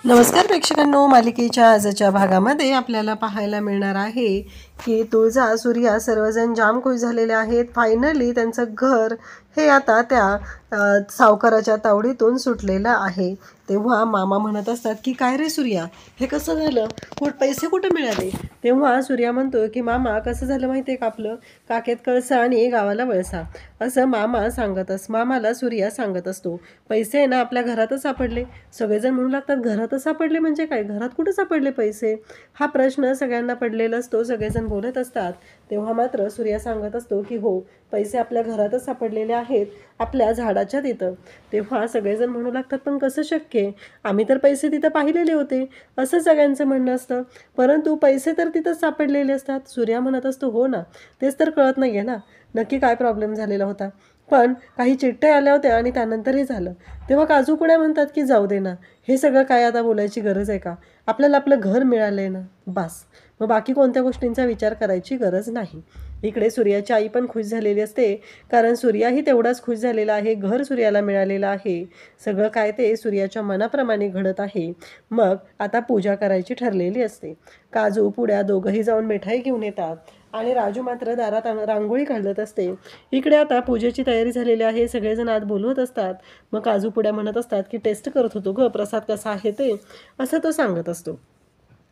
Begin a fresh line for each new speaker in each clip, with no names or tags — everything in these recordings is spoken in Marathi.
नमस्कार प्रेक्षकांनो, मालिकेच्या आजच्या भागामध्ये आपल्याला पाहायला मिळणार आहे की तुळजा सूर्या सर्वजण जाम खुश झालेले आहेत. फायनली त्यांचं घर हे आता त्या सावकाराच्या तावडीतून सुटलेलं आहे. तेव्हा मामा म्हणत असतात की काय रे सूर्या, हे कसं झालं, पैसे कुठे मिळाले? तेव्हा सूर्या म्हणतो की मामा कसं झालं माहिती आहे का, आपलं काखेत कळसा आणि गावाला वळसा, असं मामाला सूर्या सांगत असतो. पैसे आहे ना आपल्या घरातच सापडले. सगळेजण म्हणू लागतात घरातच सापडले म्हणजे काय, घरात कुठे सापडले पैसे, हा प्रश्न सगळ्यांना पडलेला असतो. सगळेजण बोलत असतात. तेव्हा मात्र सूर्या सांगत असतो की हो, पैसे आपल्या घरातच सापडलेले आहेत, आपल्या झाडाच्या तिथं. तेव्हा सगळेजण म्हणू लागतात पण कसं शक्य आहे, आम्ही तर पैसे तिथं पाहिलेले होते, असं सगळ्यांचं म्हणणं असतं. परंतु पैसे तर तिथं सापडलेले असतात. सूर्या म्हणत असतो हो ना, तेच तर कळत नाही आहे ना, नक्की काय प्रॉब्लेम झालेला होता. पण काही चिठ्ठ्या आल्या होत्या आणि त्यानंतर हे झालं. तेव्हा काजू कुड्या म्हणतात की जाऊ दे ना, हे सगळं काय आता बोलायची गरज आहे का, आपल्याला आपलं घर मिळालं आहे ना, बास, मग बाकी कोणत्या गोष्टींचा विचार करायची गरज नाही. इकडे सूर्याची आई पण खुश झालेली असते, कारण सूर्याही तेवढाच खुश झालेला आहे. घर सूर्याला मिळालेलं आहे. सगळं काय ते सूर्याच्या मनाप्रमाणे घडत आहे. मग आता पूजा करायची ठरलेली असते. काजू पुड्या दोघंही जाऊन मिठाई घेऊन येतात आणि राजू मात्र दारात रांगोळी काढत असते. इकडे आता पूजेची तयारी झालेली आहे. सगळेजण आत बोलवत असतात. मग काजू पुड्या म्हणत असतात की टेस्ट करत होतो ग, प्रसाद कसा आहे ते, असं तो सांगत असतो.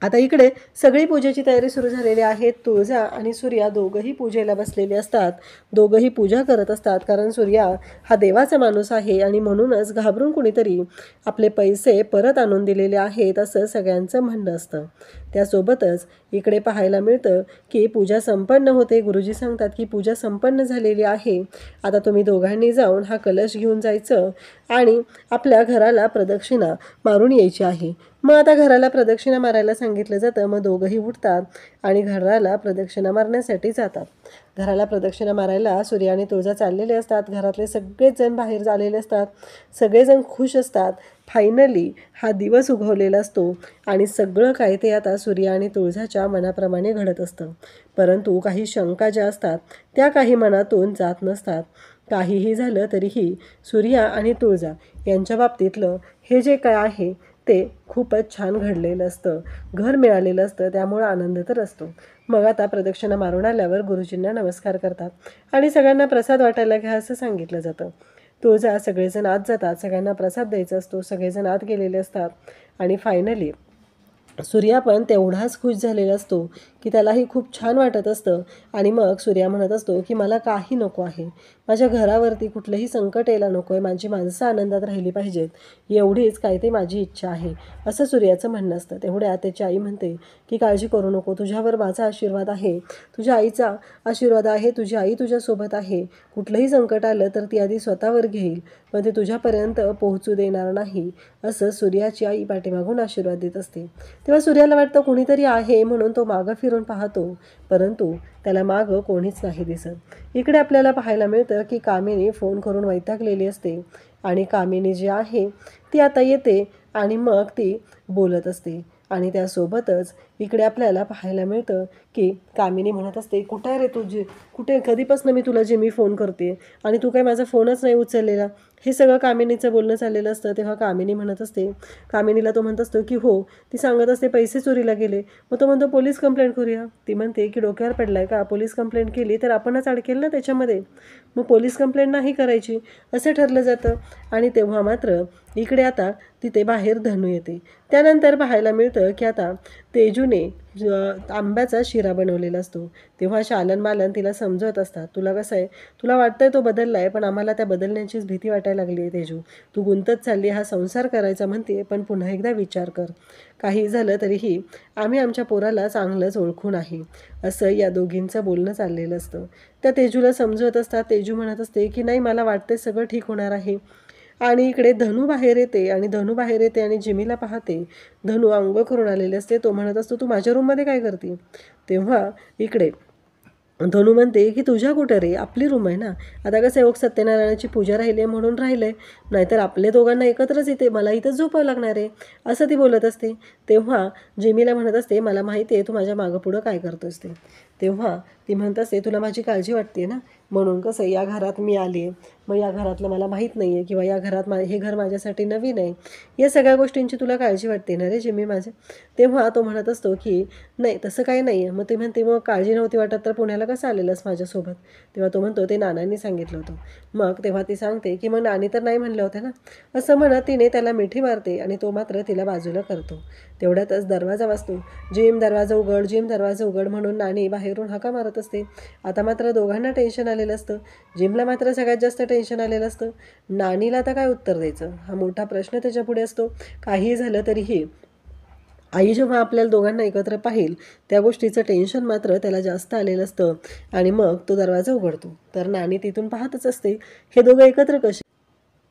आता इकडे सगळी पूजेची तयारी सुरू झालेली आहे. तुळजा आणि सूर्या दोघंही पूजेला बसलेले असतात. दोघंही पूजा करत असतात, कारण सूर्या हा देवाचा माणूस आहे आणि म्हणूनच घाबरून कुणीतरी आपले पैसे परत आणून दिलेले आहेत, असं सगळ्यांचं म्हणणं असतं. त्यासोबतच इकडे पाहायला मिळतं की पूजा संपन्न होते. गुरुजी सांगतात की पूजा संपन्न झालेली आहे, आता तुम्ही दोघांनी जाऊन हा कलश घेऊन जायचं आणि आपल्या घराला प्रदक्षिणा मारून यायची आहे. मग आता घराला प्रदक्षिणा मारायला सांगितलं जातं. मग दोघंही उठतात आणि घराला प्रदक्षिणा मारण्यासाठी जातात. घराला प्रदक्षिणा मारायला सूर्या आणि तुळजा चाललेले असतात. घरातले सगळेच जण बाहेर झालेले असतात. सगळेजण खुश असतात. फायनली हा दिवस उगवलेला असतो आणि सगळं काय ते आता सूर्या आणि तुळजाच्या मनाप्रमाणे घडत असतं. परंतु काही शंका ज्या असतात त्या काही मनातून जात नसतात. काहीही झालं तरीही सूर्या आणि तुळजा यांच्या बाबतीतलं हे जे काय आहे ते खूपच छान घडलेलं असतं. घर मिळालेलं असतं, त्यामुळं आनंद तर असतो. मग आता प्रदक्षिणा मारून आल्यावर गुरुजींना नमस्कार करतात आणि सगळ्यांना प्रसाद वाटायला घ्या असं सांगितलं जातं. तुळजा सगळेजण आत जातात. सगळ्यांना प्रसाद द्यायचा असतो. सगळेजण आत गेलेले असतात आणि फायनली सूर्या पण तेवढाच खुश झालेला असतो की त्यालाही खूप छान वाटत असतं. आणि मग सूर्या म्हणत असतो की मला काही नको आहे, माझ्या घरावरती कुठलंही संकट यायला नको आहे, माझी माणसं आनंदात राहिली पाहिजेत, एवढीच काय ते माझी इच्छा आहे, असं सूर्याचं म्हणणं असतं. तेवढ्या त्याची आई म्हणते की काळजी करू नको, तुझ्यावर माझा आशीर्वाद आहे, तुझ्या आईचा आशीर्वाद आहे, तुझी आई तुझ्यासोबत आहे, कुठलंही संकट आलं तर ती आधी स्वतःवर घेईल, पण ते तुझ्यापर्यंत पोहोचू देणार नाही, असं सूर्याची आई पाठीमागून आशीर्वाद देत असते. तेव्हा सूर्याला वाटतं कुणीतरी आहे, म्हणून तो मागं फिरून पाहतो, परंतु त्याला मागं कोणीच नाही दिसत. इकडे आपल्याला पाहायला मिळतं की कामिनी फोन करून वैतागलेली असते आणि कामिनी जी आहे ती आता येते आणि मग ती बोलत असते. आणि त्यासोबतच इकडे आपल्याला पाहायला मिळतं की कामिनी म्हणत असते कुठे रे तुझी, कुठे, कधीपासून मी तुला जिमी फोन करते आणि तू काय माझा फोनच नाही उचललेला, हे सगळं कामिनीचं बोलणं चाललेलं असतं. तेव्हा कामिनी म्हणत असते, कामिनीला तो म्हणत असतो की हो, ती सांगत असते पैसे चोरीला गेले. मग तो म्हणतो पोलीस कंप्लेंट करूया. ती म्हणते की डोक्यावर पडलाय का, पोलीस कंप्लेंट केली तर आपणच अडकेल ना त्याच्यामध्ये, मग पोलीस कंप्लेंट नाही करायची असं ठरलं जातं. आणि तेव्हा मात्र इकडे आता तिथे बाहेर धनू येते. त्यानंतर पाहायला मिळतं की आता तेजूने आंब्याचा शिरा बनवलेला असतो. तेव्हा शालन मालन तिला समजवत असतात, तुला कसं आहे, तुला वाटतंय तो बदलला आहे, पण आम्हाला त्या बदलण्याचीच भीती वाटायला लागली आहे तेजू, तू गुंतत चालली, हा संसार करायचा म्हणते, पण पुन्हा एकदा विचार कर, काही झालं तरीही आम्ही आमच्या पोराला चांगलंच ओळखून आहे, असं या दोघींचं बोलणं चाललेलं असतं. त्या तेजूला समजवत असतात. तेजू म्हणत असते की नाही, मला वाटते सगळं ठीक होणार आहे. आणि इकडे धनू बाहेर येते आणि जिमीला पाहते. धनू अंघोळ करून आलेले असते. तो म्हणत असतो तू माझ्या रूममध्ये काय करते. तेव्हा इकडे धनू म्हणते की तुझ्या कुठं रे, आपली रूम आहे ना, आता कसं योग सत्यनारायणाची पूजा राहिली आहे म्हणून राहिलं आहे, नाहीतर आपले दोघांना एकत्रच इथे, मला इथंच झोपावं लागणार आहे, असं ती बोलत असते. तेव्हा जिमीला म्हणत असते मला माहिती आहे तू माझ्या मागं पुढं काय करतोस ते. तेव्हा ती म्हणत असते तुला माझी काळजी वाटते ना, म्हणून कसं या घरात मी आले, मग या घरातलं मला माहीत नाही आहे किंवा या घरात हे घर माझ्यासाठी नवीन आहे, या सगळ्या गोष्टींची तुला काळजी वाटते ना रे जिम्मी माझे. तेव्हा तो म्हणत असतो की नाही तसं काही नाही आहे. मग ते म्हणते मग काळजी नव्हती वाटत तर पुण्याला कसं आलेलंस माझ्यासोबत. तेव्हा तो म्हणतो ते नानांनी सांगितलं होतं. मग तेव्हा ती सांगते की मग नानी तर नाही म्हणलं होतं ना, असं म्हणत तिने त्याला मिठी मारते आणि तो मात्र तिला बाजूला करतो. तेवढ्यातच दरवाजा वाजतो. जिम दरवाजा उघड, जिम दरवाजा उघड म्हणून नानी बाहेरून हाका मारत असते. आता मात्र दोघांना टेन्शन आलेलं असतं. जिमला मात्र सगळ्यात जास्त टेन्शन आलेलं असतं. नानीला आता काय उत्तर द्यायचं हा मोठा प्रश्न त्याच्या पुढे असतो. काहीही झालं तरीही आई जेव्हा आपल्याला दोघांना एकत्र पाहील त्या गोष्टीचं टेन्शन मात्र त्याला जास्त आलेलं असतं. आणि मग तो दरवाजा उघडतो तर नानी तिथून पाहतच असते. हे दोघं एकत्र कसे,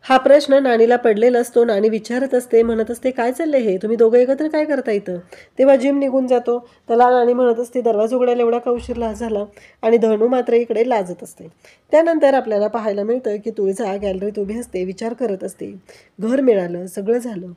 हा प्रश्न नानीला पडलेला असतो. नानी विचारत असते, म्हणत असते काय चाललंय हे, तुम्ही दोघं एकत्र काय करता इथं. तेव्हा जिम निघून जातो. त्याला नानी म्हणत असते दरवाजा उघडायला एवढा का उशीर झाला. आणि धनू मात्र इकडे लाजत असते. त्यानंतर आपल्याला पाहायला मिळतं की तुळजा गॅलरीत उभी असते, विचार करत असते. घर मिळालं, सगळं झालं,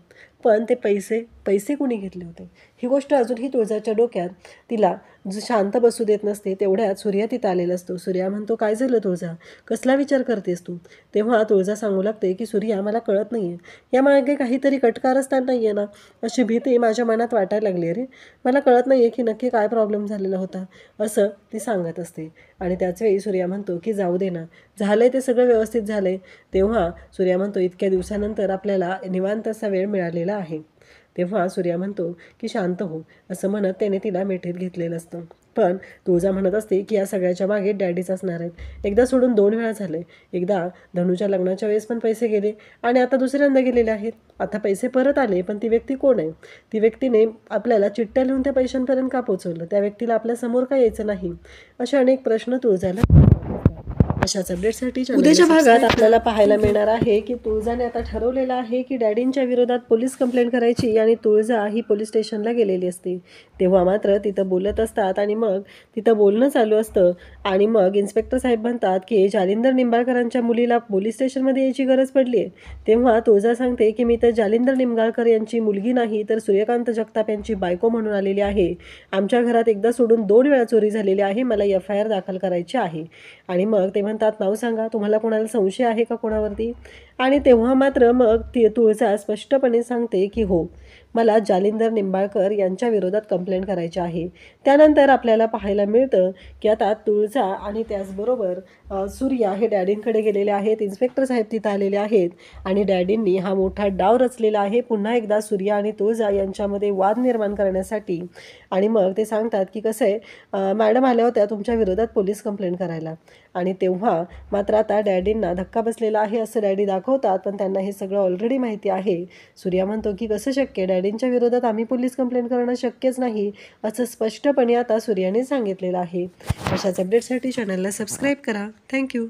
पण ते पैसे कुणी घेतले होते ही गोष्ट अजूनही तुळजाच्या डोक्यात तिला शांत बसू देत नसते. तेवढ्यात सूर्या तिथं आलेला असतो. सूर्या म्हणतो काय झालं तुळजा, कसला विचार करतेस तू. तेव्हा तुळजा सांगू लागते की सूर्या मला कळत नाही आहे, यामागे काहीतरी कटकारस्थान नाही आहे ना, अशी भीती माझ्या मनात वाटायला लागली. अरे मला कळत नाही आहे की नक्की काय प्रॉब्लेम झालेला होता, असं ती सांगत असते. आणि त्याचवेळी सूर्या म्हणतो की जाऊ दे ना, झालं आहे ते सगळं व्यवस्थित झालं आहे. तेव्हा सूर्या म्हणतो इतक्या दिवसानंतर आपल्याला निवांत असा वेळ मिळालेला आहे. तेव्हा सूर्या म्हणतो की शांत हो, असं म्हणत त्याने तिला मिठीत घेतलेलं असतं. पण तुळजा म्हणत असते की या सगळ्याच्या मागे डॅडीच असणार आहेत. एकदा सोडून 2 वेळा झाले. एकदा धनुच्या लग्नाच्या वेळेस पण पैसे गेले आणि आता दुसऱ्यांदा गेलेले आहेत. आता पैसे परत आले, पण ती व्यक्ती कोण आहे. ती व्यक्तीने आपल्याला चिठ्ठ्या लिहून त्या पैशांपर्यंत का पोचवलं, त्या व्यक्तीला आपल्यासमोर का यायचं नाही, असे अनेक प्रश्न तुळजाला. अशाच अपडेटसाठी उद्याच्या भागात आपल्याला पाहायला मिळणार आहे की तुळजाने आता ठरवलेलं आहे की डॅडींच्या विरोधात पोलीस कंप्लेंट करायची आणि तुळजा ही पोलीस स्टेशनला गेलेली असते. तेव्हा मात्र तिथं बोलत असतात आणि मग तिथं बोलणं चालू असतं. आणि मग इन्स्पेक्टर साहेब म्हणतात की जालिंदर निंबाळकरांच्या मुलीला पोलीस स्टेशनमध्ये यायची गरज पडली आहे. तेव्हा तुळजा सांगते की मी तर जालिंदर निंबाळकर यांची मुलगी नाही तर सूर्यकांत जगताप यांची बायको म्हणून आलेली आहे. आमच्या घरात एकदा सोडून 2 वेळा चोरी झालेली आहे, मला FIR दाखल करायची आहे. आणि मग ते म्हणतात नाव सांगा, तुम्हाला कोणाला संशय आहे का कोणावरती. आणि तेव्हा मात्र मग ती तुळजा स्पष्टपणे सांगते की हो, मला जालिंदर निंबाळकर यांच्या विरोधात कंप्लेंट करायची आहे. त्यानंतर आपल्याला पाहायला मिळतं की आता तुळजा आणि त्याचबरोबर सूर्या हे डॅडींकडे गेलेले आहेत. इन्स्पेक्टर साहेब तिथं आलेले आहेत आणि डॅडींनी हा मोठा डाव रचलेला आहे पुन्हा एकदा सूर्या आणि तुळजा यांच्यामध्ये वाद निर्माण करण्यासाठी. आणि मग ते सांगतात की कसं आहे, मॅडम आल्या होत्या तुमच्या विरोधात पोलीस कंप्लेंट करायला. आणि तेव्हा मात्र आता डॅडींना धक्का बसलेला आहे असं डॅडी दाखवतात, पण त्यांना हे सगळं ऑलरेडी माहिती आहे. सूर्या म्हणतो की कसं शक्य, डॅडींच्या विरोधात आम्ही पोलीस कंप्लेंट करणं शक्यच नाही, असं स्पष्टपणे आता सूर्याने सांगितलेलं आहे. अशाच अपडेटसाठी चॅनलला सबस्क्राईब करा. थँक्यू.